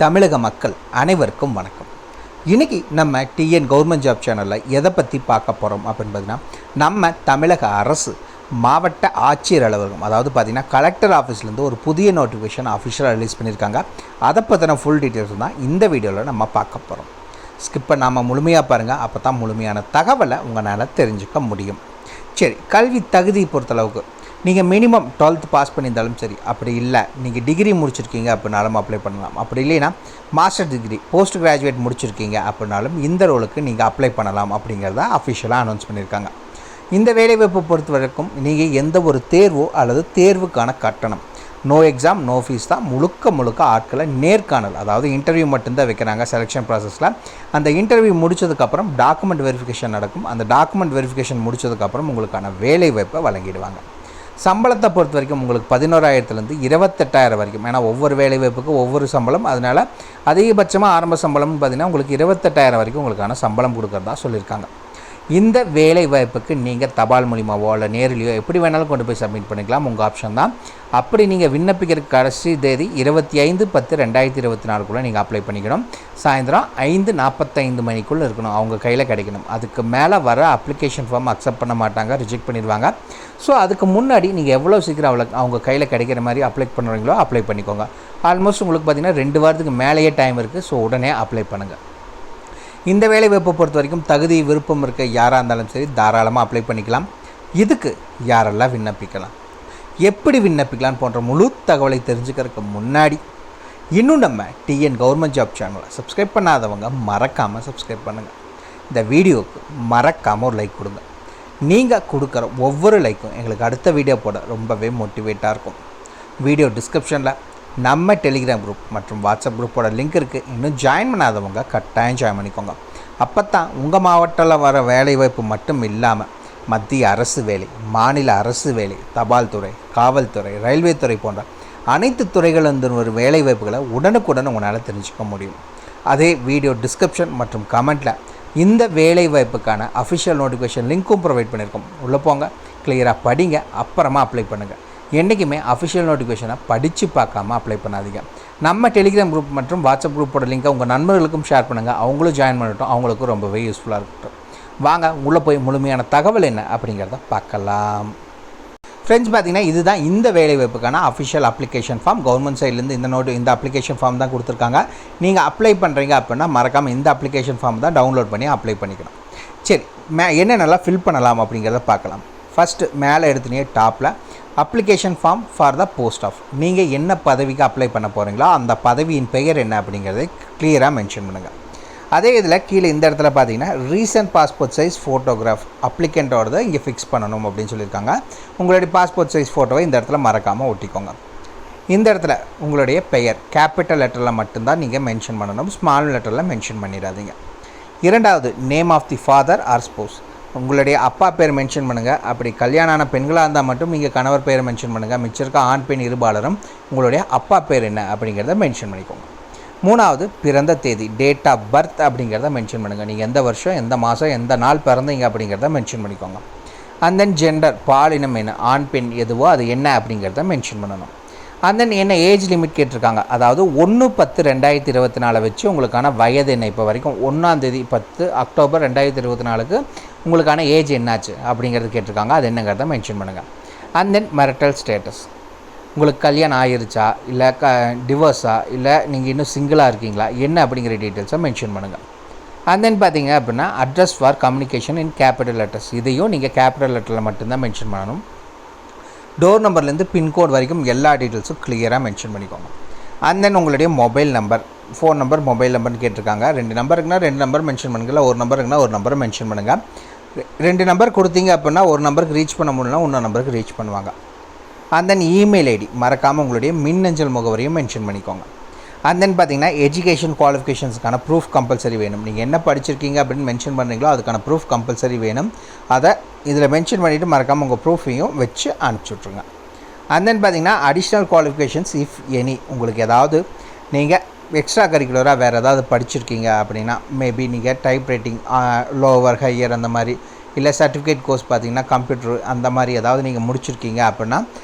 தமிழக மக்கள் அனைவருக்கும் வணக்கம். இன்றைக்கி நம்ம டிஎன் கவர்மெண்ட் ஜாப் சேனலில் எதை பற்றி பார்க்க போகிறோம் அப்படின்னு பார்த்தீங்கன்னா, நம்ம தமிழக அரசு மாவட்ட ஆட்சியர் அலுவலகம், அதாவது பார்த்திங்கன்னா கலெக்டர் ஆஃபீஸ்லேருந்து ஒரு புதிய நோட்டிஃபிகேஷன் அஃபிஷியலாக ரிலீஸ் பண்ணியிருக்காங்க. அதை பற்றின ஃபுல் டீட்டெயில்ஸ் தான் இந்த வீடியோவில் நம்ம பார்க்க போகிறோம். ஸ்கிப்பை நாம் முழுமையாக பாருங்கள், அப்போ தான் முழுமையான தகவலை உங்களால் தெரிஞ்சுக்க முடியும். சரி, கல்வி தகுதி பொறுத்தளவுக்கு நீங்கள் மினிமம் 12th பாஸ் பண்ணியிருந்தாலும் சரி, அப்படி இல்லை நீங்கள் டிகிரி முடிச்சிருக்கீங்க அப்படின்னாலும் அப்ளை பண்ணலாம். அப்படி இல்லைன்னா மாஸ்டர் டிகிரி போஸ்ட் கிராஜுவேட் முடிச்சிருக்கீங்க அப்படின்னாலும் இந்த ரோலுக்கு நீங்கள் அப்ளை பண்ணலாம் அப்படிங்கிறத அஃபிஷியலாக அனௌன்ஸ் பண்ணியிருக்காங்க. இந்த வேலைவாய்ப்பை பொறுத்த வரைக்கும் நீங்கள் எந்த ஒரு தேர்வோ அல்லது தேர்வுக்கான கட்டணம், நோ எக்ஸாம் நோ ஃபீஸ் தான். முழுக்க ஆட்களை நேர்காணல், அதாவது இன்டர்வியூ மட்டும்தான் வைக்கிறாங்க செலெக்ஷன் ப்ராசஸில். அந்த இன்டர்வியூ முடித்ததுக்கப்புறம் டாக்குமெண்ட் வெரிஃபிகேஷன் நடக்கும். அந்த டாக்குமெண்ட் வெரிஃபிகேஷன் முடித்ததுக்கப்புறம் உங்களுக்கான வேலைவாய்ப்பை வழங்கிடுவாங்க. சம்பளத்தை பொறுத்த வரைக்கும் உங்களுக்கு 11,000லேருந்து 28,000 வரைக்கும். ஏன்னா ஒவ்வொரு வேலைவாய்ப்புக்கும் ஒவ்வொரு சம்பளம், அதனால் அதிகபட்சமாக ஆரம்ப சம்பளம்னு பார்த்திங்கன்னா உங்களுக்கு 28,000 வரைக்கும் உங்களுக்கான சம்பளம் கொடுக்குறதா சொல்லியிருக்காங்க. இந்த வேலை வாய்ப்புக்கு நீங்கள் தபால் மூலியமாவோ இல்லை நேரிலையோ எப்படி வேணாலும் கொண்டு போய் சப்மிட் பண்ணிக்கலாம், உங்கள் ஆப்ஷன் தான். அப்படி நீங்கள் விண்ணப்பிக்கிறதுக்கு கடைசி தேதி 25/10/2024 நீங்கள் அப்ளை பண்ணிக்கணும். சாயந்தரம் 5:45 மணிக்குள்ளே இருக்கணும், அவங்க கையில் கிடைக்கணும். அதுக்கு மேலே வர அப்ளிகேஷன் ஃபார்ம் அக்செப்ட் பண்ண மாட்டாங்க, ரிஜெக்ட் பண்ணிடுவாங்க. ஸோ அதுக்கு முன்னாடி நீங்கள் எவ்வளோ சீக்கிரம் அவங்க கையில் கிடைக்கிற மாதிரி அப்ளை பண்ணுறீங்களோ அப்ளை பண்ணிக்கோங்க. ஆல்மோஸ்ட் உங்களுக்கு பார்த்திங்கன்னா 2 வாரத்துக்கு மேலேயே டைம் இருக்குது. ஸோ உடனே அப்ளை பண்ணுங்கள். இந்த வேலை வாய்ப்பை பொறுத்த வரைக்கும் தகுதி விருப்பம் இருக்க யாராக இருந்தாலும் சரி தாராளமாக அப்ளை பண்ணிக்கலாம். இதுக்கு யாரெல்லாம் விண்ணப்பிக்கலாம், எப்படி விண்ணப்பிக்கலாம் போன்ற முழு தகவலை தெரிஞ்சுக்கிறதுக்கு முன்னாடி இன்னும் நம்ம டிஎன் கவர்மெண்ட் ஜாப் சேனலை சப்ஸ்கிரைப் பண்ணாதவங்க மறக்காமல் சப்ஸ்கிரைப் பண்ணுங்கள். இந்த வீடியோவுக்கு மறக்காமல் ஒரு லைக் கொடுங்க. நீங்கள் கொடுக்குற ஒவ்வொரு லைக்கும் எங்களுக்கு அடுத்த வீடியோ போட ரொம்பவே மோட்டிவேட்டாக இருக்கும். வீடியோ டிஸ்கிரிப்ஷனில் நம்ம டெலிகிராம் குரூப் மற்றும் வாட்ஸ்அப் குரூப்போட லிங்க் இருக்குது. இன்னும் ஜாயின் பண்ணாதவங்க கட்டாயம் ஜாயின் பண்ணிக்கோங்க. அப்போ தான் உங்கள் மாவட்டத்தில் வர வேலைவாய்ப்பு மட்டும் இல்லாமல் மத்திய அரசு வேலை, மாநில அரசு வேலை, தபால் துறை, காவல்துறை, ரயில்வே துறை போன்ற அனைத்து துறைகளிலிருந்து ஒரு வேலைவாய்ப்புகளை உடனுக்குடன் உங்களால் தெரிஞ்சுக்க முடியும். அதே வீடியோ டிஸ்கிரிப்ஷன் மற்றும் கமெண்ட்டில் இந்த வேலைவாய்ப்புக்கான அஃபிஷியல் நோட்டிஃபிகேஷன் லிங்க்கும் ப்ரொவைட் பண்ணியிருக்கோம். உள்ளே போங்க, கிளியராக படிங்க, அப்புறமா அப்ளை பண்ணுங்கள். என்றைக்குமே அஃபிஷியல் நோட்டிஃபிகேஷனை படித்து பார்க்காம அப்ளை பண்ணாதீங்க. நம்ம டெலிகிராம் குரூப் மற்றும் வாட்ஸ்அப் குரூப்போட லிங்கை உங்கள் நண்பர்களுக்கும் ஷேர் பண்ணுங்கள். அவங்களும் ஜாயின் பண்ணட்டும், அவங்களுக்கும் ரொம்பவே யூஸ்ஃபுல்லாக இருக்கட்டும். வாங்க உள்ளே போய் முழுமையான தகவல் என்ன அப்படிங்கிறத பார்க்கலாம். ஃப்ரெண்ட்ஸ், பார்த்திங்கன்னா இதுதான் இந்த வேலைவாய்ப்புக்கான அஃபிஷியல் அப்ளிகேஷன் ஃபார்ம். கவர்மெண்ட் சைட்லேருந்து இந்த அப்ளிகேஷன் ஃபார்ம் தான் கொடுத்துருக்காங்க. நீங்கள் அப்ளை பண்ணுறீங்க அப்படின்னா மறக்காமல் இந்த அப்ளிகேஷன் ஃபார்ம் தான் டவுன்லோட் பண்ணி அப்ளை பண்ணிக்கணும். சரி, என்னென்னலாம் ஃபில் பண்ணலாம் அப்படிங்கிறத பார்க்கலாம். ஃபஸ்ட்டு மேலே எடுத்துனே டாப்பில் application form for the post of, நீங்கள் என்ன பதவிக்கு அப்ளை பண்ண போகிறீங்களோ அந்த பதவியின் பெயர் என்ன அப்படிங்கிறத கிளியராக மென்ஷன் பண்ணுங்கள். அதே இதில் கீழே இந்த இடத்துல பார்த்தீங்கன்னா ரீசன்ட் பாஸ்போர்ட் சைஸ் ஃபோட்டோகிராஃப் அப்ளிகண்ட்டோடதை இங்கே ஃபிக்ஸ் பண்ணணும் அப்படின்னு சொல்லியிருக்காங்க. உங்களுடைய பாஸ்போர்ட் சைஸ் ஃபோட்டோவை இந்த இடத்துல மறக்காமல் ஒட்டிக்கோங்க. இந்த இடத்துல உங்களுடைய பெயர் கேபிட்டல் லெட்டரில் மட்டும்தான் நீங்கள் மென்ஷன் பண்ணணும், ஸ்மால் லெட்டரில் மென்ஷன் பண்ணிடாதீங்க. இரண்டாவது, name of the father or spouse, உங்களுடைய அப்பா பேர் மென்ஷன் பண்ணுங்கள். அப்படி கல்யாணமான பெண்களாக இருந்தால் மட்டும் நீங்கள் கணவர் பேரை மென்ஷன் பண்ணுங்கள். மிச்சம் இருக்க ஆண் பெண் இருபாலரும் உங்களுடைய அப்பா பேர் என்ன அப்படிங்கிறத மென்ஷன் பண்ணிக்கோங்க. மூணாவது, பிறந்த தேதி டேட் ஆஃப் பர்த் அப்படிங்கிறத மென்ஷன் பண்ணுங்கள். நீங்கள் எந்த வருஷம் எந்த மாதம் எந்த நாள் பிறந்தீங்க அப்படிங்கிறத மென்ஷன் பண்ணிக்கோங்க. அண்ட் தென் ஜெண்டர், பாலினம் என்ன, ஆண் பெண் எதுவோ அது என்ன அப்படிங்கிறத மென்ஷன் பண்ணணும். அண்ட் தென் என்ன ஏஜ் லிமிட் கேட்டிருக்காங்க, அதாவது 1/10/2024 வச்சு உங்களுக்கான வயது என்ன, இப்போ வரைக்கும் 1 அக்டோபர் 2024 உங்களுக்கான ஏஜ் என்னாச்சு அப்படிங்கிறது கேட்டிருக்காங்க. அது என்னங்கிறத மென்ஷன் பண்ணுங்கள். அண்ட் தென் மேரிட்டல் ஸ்டேட்டஸ், உங்களுக்கு கல்யாணம் ஆயிருச்சா இல்லை டிவோர்ஸா இல்லை நீங்கள் இன்னும் சிங்கிளாக இருக்கீங்களா என்ன அப்படிங்கிற டீட்டெயில்ஸை மென்ஷன் பண்ணுங்கள். அண்ட் தென் பார்த்தீங்க அப்படின்னா address for communication in capital letters, இதையும் நீங்கள் கேபிட்டல் லெட்டரில் மட்டும்தான் மென்ஷன் பண்ணணும். டோர் நம்பர்லேருந்து பின்கோட் வரைக்கும் எல்லா டீட்டெயில்ஸும் கிளியராக மென்ஷன் பண்ணிக்கோங்க. அண்ட் தென் உங்களுடைய mobile number, phone number, mobile நம்பர்னு கேட்டிருக்காங்க. 2 நம்பர் இருக்குன்னா 2 நம்பர் மென்ஷன் பண்ணுங்கள், ஒரு நம்பர் இருக்குன்னா ஒரு நம்பரை மென்ஷன் பண்ணுங்கள். 2 நம்பர் கொடுத்தீங்க அப்படின்னா ஒரு நம்பருக்கு ரீச் பண்ண முடியலனா இன்னொரு நம்பருக்கு ரீச் பண்ணுவாங்க. அண்ட் தென் இமெயில் ஐடி, மறக்காமல் உங்களுடைய மின்னஞ்சல் முகவரியும் மென்ஷன் பண்ணிக்கோங்க. அண்ட் தென் பார்த்தீங்கன்னா எஜுகேஷன் குவாலிஃபிகேஷன்ஸ்க்கான ப்ரூஃப் கம்பல்சரி வேணும். நீங்கள் என்ன படிச்சிருக்கீங்க அப்படின்னு மென்ஷன் பண்ணுறீங்களோ அதுக்கான ப்ரூஃப் கம்பல்சரி வேணும். அதை இதில் மென்ஷன் பண்ணிவிட்டு மறக்காமல் உங்கள் ப்ரூஃபையும் வச்சு அனுப்பிச்சி விட்ருங்க. அண்ட் தென் பார்த்தீங்கன்னா அடிஷ்னல் குவாலிஃபிகேஷன்ஸ் இஃப் எனி, உங்களுக்கு ஏதாவது நீங்கள் எக்ஸ்ட்ரா கரிக்குலராக வேறு ஏதாவது படிச்சிருக்கீங்க அப்படின்னா, மேபி நீங்கள் டைப் ரைட்டிங் லோவர் ஹையர் அந்த மாதிரி, இல்லை சர்டிஃபிகேட் கோர்ஸ் பார்த்திங்கன்னா கம்ப்யூட்டர் அந்த மாதிரி ஏதாவது நீங்கள் முடிச்சிருக்கீங்க அப்படின்னா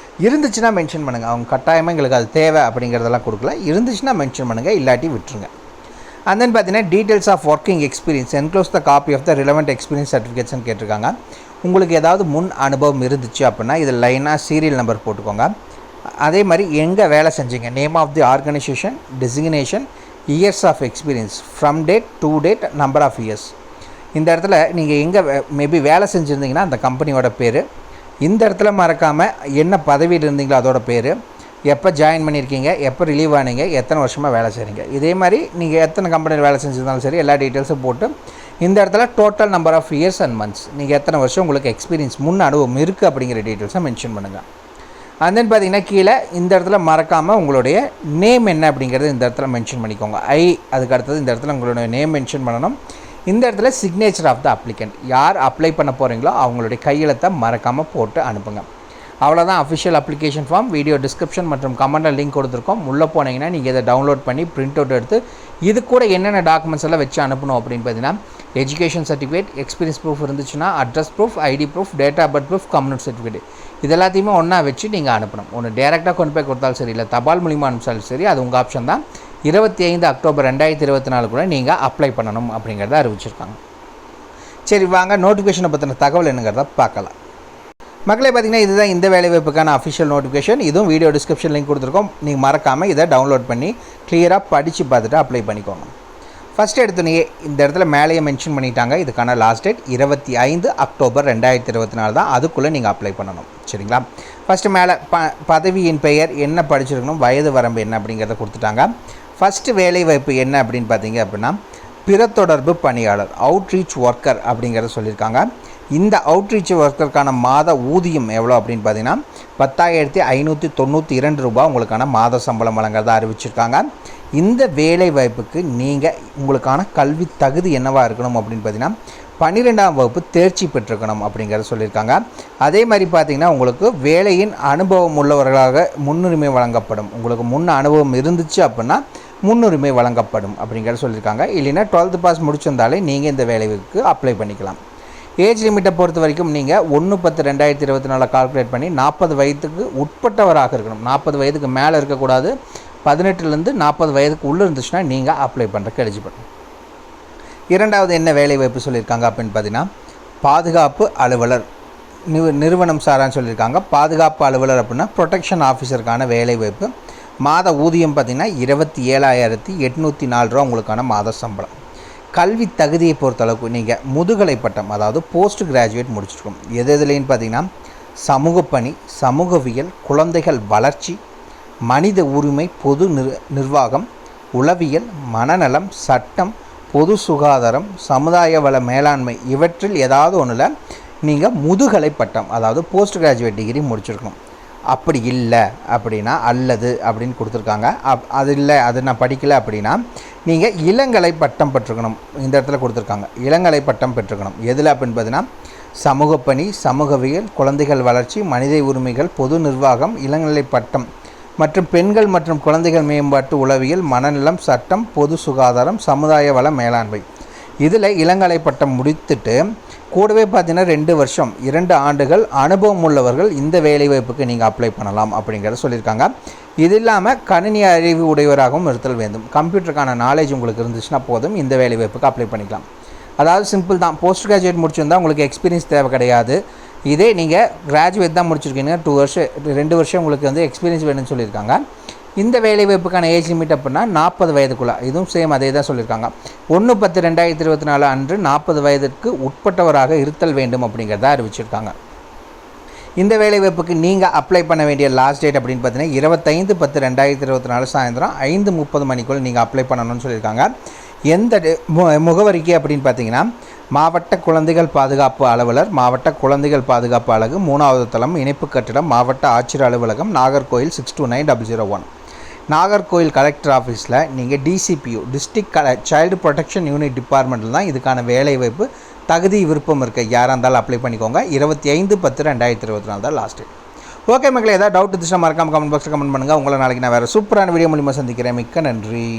இருந்துச்சுன்னா மென்ஷன் பண்ணுங்கள். அவங்க கட்டாயமாக எங்களுக்கு அது தேவை அப்படிங்கிறதெல்லாம் கொடுக்கல. இருந்துச்சுன்னா மென்ஷன் பண்ணுங்கள், இல்லாட்டி விட்டுருங்க. அண்ட் தென் பார்த்தீங்கன்னா details of working experience enclose the copy of the relevant experience சர்டிஃபிகேட்ஸ்னு கேட்டிருக்காங்க. உங்களுக்கு ஏதாவது முன் அனுபவம் இருந்துச்சு அப்படின்னா இதில் லைனாக சீரியல் நம்பர் போட்டுக்கோங்க. அதே மாதிரி எங்கே வேலை செஞ்சீங்க, name of the organisation, designation, years of experience, from date, to date, number of years. இந்த இடத்துல நீங்கள் எங்கே மேபி வேலை செஞ்சுருந்தீங்கன்னா அந்த கம்பெனியோட பேர், இந்த இடத்துல மறக்காமல் என்ன பதவியில் இருந்தீங்களோ அதோட பேர், எப்போ ஜாயின் பண்ணியிருக்கீங்க, எப்போ ரிலீவ் ஆனீங்க, எத்தனை வருஷமாக வேலை செய்கிறீங்க. இதே மாதிரி நீங்கள் எத்தனை கம்பெனியில் வேலை செஞ்சுருந்தாலும் சரி எல்லா டீட்டெயில்ஸும் போட்டு இந்த இடத்துல total number of years and months, நீங்கள் எத்தனை வருஷம் உங்களுக்கு எக்ஸ்பீரியன்ஸ் முன் அனுபவம் இருக்குது அப்படிங்கிற டீட்டெயில்ஸை மென்ஷன் பண்ணுங்கள். அண்ட் தென் பார்த்தீங்கன்னா கீழே இந்த இடத்துல மறக்காமல் உங்களுடைய நேம் என்ன அப்படிங்கிறது இந்த இடத்துல மென்ஷன் பண்ணிக்கோங்க. அதுக்கு அடுத்தது இந்த இடத்துல உங்களுடைய நேம் மென்ஷன் பண்ணணும். இந்த இடத்துல சிக்னேச்சர் ஆஃப் த அப்ளிகண்ட், யார் அப்ளை பண்ண போகிறீங்களோ அவங்களுடைய கையெழுத்தை மறக்காமல் போட்டு அனுப்புங்க. அவ்வளோதான் official application form. Video description மற்றும் கமெண்டில் லிங்க் கொடுத்துருக்கோம். உள்ளே போனீங்கன்னா நீங்கள் இதை டவுன்லோட் பண்ணி பிரிண்ட் அவுட் எடுத்து இது கூட என்னென்ன டாக்குமெண்ட்ஸ் எல்லாம் வச்சு அனுப்பணும் அப்படின்னு பார்த்தீங்கன்னா எஜுகேஷன் சர்டிஃபிகேட், எக்ஸ்பீரியன்ஸ் ப்ரூஃப் இருந்துச்சுன்னா address proof, ID proof, date of birth proof, community certificate, இது எல்லாத்தையுமே ஒன்றா வச்சு நீங்கள் அனுப்பணும். ஒன்று டேரெக்டாக கொண்டு போய் கொடுத்தாலும் சரி, இல்லை தபால் மூலிமா அனுப்பிச்சாலும் சரி, அது உங்கள் ஆப்ஷன் தான். 25 அக்டோபர் 2024 கூட நீங்கள் அப்ளை பண்ணணும் அப்படிங்கிறத அறிவிச்சிருக்காங்க. சரி வாங்க நோட்டிஃபிகேஷனை பற்றின தகவல் என்னங்கிறத பார்க்கலாம். மக்களே பார்த்தீங்கன்னா இதுதான் இந்த வேலைவாய்ப்புக்கான அஃபிஷியல் நோட்டிஃபிகேஷன். இதுவும் வீடியோ டிஸ்கிரிப்ஷன் லிங்க் கொடுத்துருக்கோம். நீங்கள் மறக்காமல் இதை டவுன்லோட் பண்ணி கிளியராக படித்து பார்த்துட்டு அப்ளை பண்ணிக்கோங்க. ஃபஸ்ட்டு எடுத்தோன்னே இந்த இடத்துல மேலேயே மென்ஷன் பண்ணிட்டாங்க, இதுக்கான லாஸ்ட் டேட் 25 அக்டோபர் 2024 தான். அதுக்குள்ளே நீங்கள் அப்ளை பண்ணணும். சரிங்களா? ஃபஸ்ட்டு மேலே பதவியின் பெயர் என்ன படிச்சிருக்கணும், வயது வரம்பு என்ன அப்படிங்கிறத கொடுத்துட்டாங்க. ஃபஸ்ட்டு வேலைவாய்ப்பு என்ன அப்படின்னு பார்த்தீங்க அப்படின்னா பிறத்தொடர்பு பணியாளர், அவுட்ரீச் ஒர்க்கர் அப்படிங்கிறத சொல்லியிருக்காங்க. இந்த அவுட்ரீச் ஒர்க்கருக்கான மாத ஊதியம் எவ்வளோ அப்படின்னு பார்த்தீங்கன்னா 10,592 ரூபாய் உங்களுக்கான மாத சம்பளம் வழங்குறதா அறிவிச்சிருக்காங்க. இந்த வேலை வாய்ப்புக்கு நீங்கள் உங்களுக்கான கல்வி தகுதி என்னவாக இருக்கணும் அப்படின்னு பார்த்தீங்கன்னா 12ஆம் வகுப்பு தேர்ச்சி பெற்றிருக்கணும் அப்படிங்கிறத சொல்லியிருக்காங்க. அதே மாதிரி பார்த்திங்கன்னா உங்களுக்கு வேலையின் அனுபவம் உள்ளவர்களாக முன்னுரிமை வழங்கப்படும். உங்களுக்கு முன் அனுபவம் இருந்துச்சு அப்படின்னா முன்னுரிமை வழங்கப்படும் அப்படிங்கிறத சொல்லியிருக்காங்க. இல்லைன்னா 12th பாஸ் முடிச்சிருந்தாலே நீங்கள் இந்த வேலைக்கு அப்ளை பண்ணிக்கலாம். ஏஜ் லிமிட்டை பொறுத்த வரைக்கும் நீங்கள் 1/10/2024 கால்குலேட் பண்ணி 40 வயதுக்கு உட்பட்டவராக இருக்கணும். 40 வயதுக்கு மேலே இருக்கக்கூடாது. 18லேருந்து 40 வயதுக்கு உள்ளே இருந்துச்சுன்னா நீங்கள் அப்ளை பண்ணுறதுக்கு எலிஜிபிள். இரண்டாவது என்ன வேலை வாய்ப்பு சொல்லியிருக்காங்க அப்படின்னு பார்த்தீங்கன்னா பாதுகாப்பு அலுவலர், நிறுவனம் சாரான்னு சொல்லியிருக்காங்க. பாதுகாப்பு அலுவலர் அப்படின்னா ப்ரொடெக்ஷன் ஆஃபீஸருக்கான வேலை வாய்ப்பு. மாத ஊதியம் பார்த்திங்கன்னா 27,804 ரூபா உங்களுக்கான மாத சம்பளம். கல்வி தகுதியை பொறுத்தளவுக்கு நீங்கள் முதுகலை பட்டம், அதாவது போஸ்ட் கிராஜுவேட் முடிச்சிருக்கோம். எதுலேன்னு பார்த்தீங்கன்னா சமூக பணி, சமூகவியல், குழந்தைகள் வளர்ச்சி, மனித உரிமை, பொது நிர்வாகம், உளவியல், மனநலம், சட்டம், பொது சுகாதாரம், சமுதாய வள மேலாண்மை, இவற்றில் ஏதாவது ஒன்றில் நீங்கள் முதுகலை பட்டம், அதாவது போஸ்ட் கிராஜுவேட் டிகிரி முடிச்சிருக்கணும். அப்படி இல்லை அப்படின்னா அல்லது அப்படின்னு கொடுத்துருக்காங்க. அது இல்லை, அது நான் படிக்கலை அப்படின்னா நீங்கள் இளங்கலை பட்டம் பெற்றுக்கணும். இந்த இடத்துல கொடுத்துருக்காங்க இளங்கலை பட்டம் பெற்றுக்கணும். எதில் அப்படின்னு பார்த்தீங்கன்னா சமூக பணி, சமூகவியல், குழந்தைகள் வளர்ச்சி, மனித உரிமைகள், பொது நிர்வாகம், இளங்கலை பட்டம் மற்றும் பெண்கள் மற்றும் குழந்தைகள் மேம்பாட்டு, உளவியல், மனநலம், சட்டம், பொது சுகாதாரம், சமுதாய வள மேலாண்மை, இதில் இளங்கலை பட்டம் முடித்துட்டு கூடவே பார்த்தீங்கன்னா 2 வருஷம் 2 ஆண்டுகள் அனுபவம் உள்ளவர்கள் இந்த வேலைவாய்ப்புக்கு நீங்கள் அப்ளை பண்ணலாம் அப்படிங்கிறத சொல்லியிருக்காங்க. இது இல்லாமல் கணினி அறிவு உடையவராகவும் இருத்தல் வேண்டும். கம்ப்யூட்டருக்கான நாலேஜ் உங்களுக்கு இருந்துச்சுன்னா போதும், இந்த வேலைவாய்ப்புக்கு அப்ளை பண்ணிக்கலாம். அதாவது சிம்பிள் தான். போஸ்ட் கிராஜுவேட் முடிச்சிருந்தால் உங்களுக்கு எக்ஸ்பீரியன்ஸ் தேவை கிடையாது. இதே நீங்கள் கிராஜுவேட் தான் முடிச்சிருக்கீங்க, 2 வருஷம் உங்களுக்கு வந்து எக்ஸ்பீரியன்ஸ் வேணும்னு சொல்லியிருக்காங்க. இந்த வேலைவாய்ப்புக்கான ஏஜ் லிமிட் அப்படின்னா 40 வயதுக்குள்ளே, இதுவும் சேம் அதே தான் சொல்லியிருக்காங்க. 1/10/2024 அன்று 40 வயதுக்கு உட்பட்டவராக இருத்தல் வேண்டும் அப்படிங்கிறத அறிவிச்சிருக்காங்க. இந்த வேலைவாய்ப்புக்கு நீங்கள் அப்ளை பண்ண வேண்டிய லாஸ்ட் டேட் அப்படின்னு பார்த்தீங்கன்னா 25/10/2024 சாயந்தரம் 5:30 மணிக்குள் நீங்கள் அப்ளை பண்ணணும்னு சொல்லியிருக்காங்க. எந்த முகவரிக்கு அப்படின்னு பார்த்தீங்கன்னா மாவட்ட குழந்தைகள் பாதுகாப்பு அலுவலர், மாவட்ட குழந்தைகள் பாதுகாப்பு அலகு, 3வது தளம், இணைப்பு கட்டிடம், மாவட்ட ஆட்சியர் அலுவலகம், நாகர்கோயில் 629001. நாகர்கோயில் கலெக்டர் ஆஃபீஸில் நீங்கள் டிசிபியூ, டிஸ்ட்ரிக்ட் சைல்டு ப்ரொடெக்ஷன் யூனிட் டிபார்ட்மெண்ட்டில் தான் இதுக்கான வேலைவாய்ப்பு. தகுதி விருப்பம் இருக்க யாராக இருந்தாலும் அப்ளை பண்ணிக்கோங்க. 25/10/2024 தான் லாஸ்ட் டேட். ஓகே மக்களே, ஏதாவது டவுட் இருந்துச்சுன்னா மறக்காமல் கமெண்ட் பாக்ஸில் கமெண்ட் பண்ணுங்கள். உங்களை நாளைக்கு நான் வேறு சூப்பரான வீடியோ மூலிமா சந்திக்கிறேன். மிக்க நன்றி.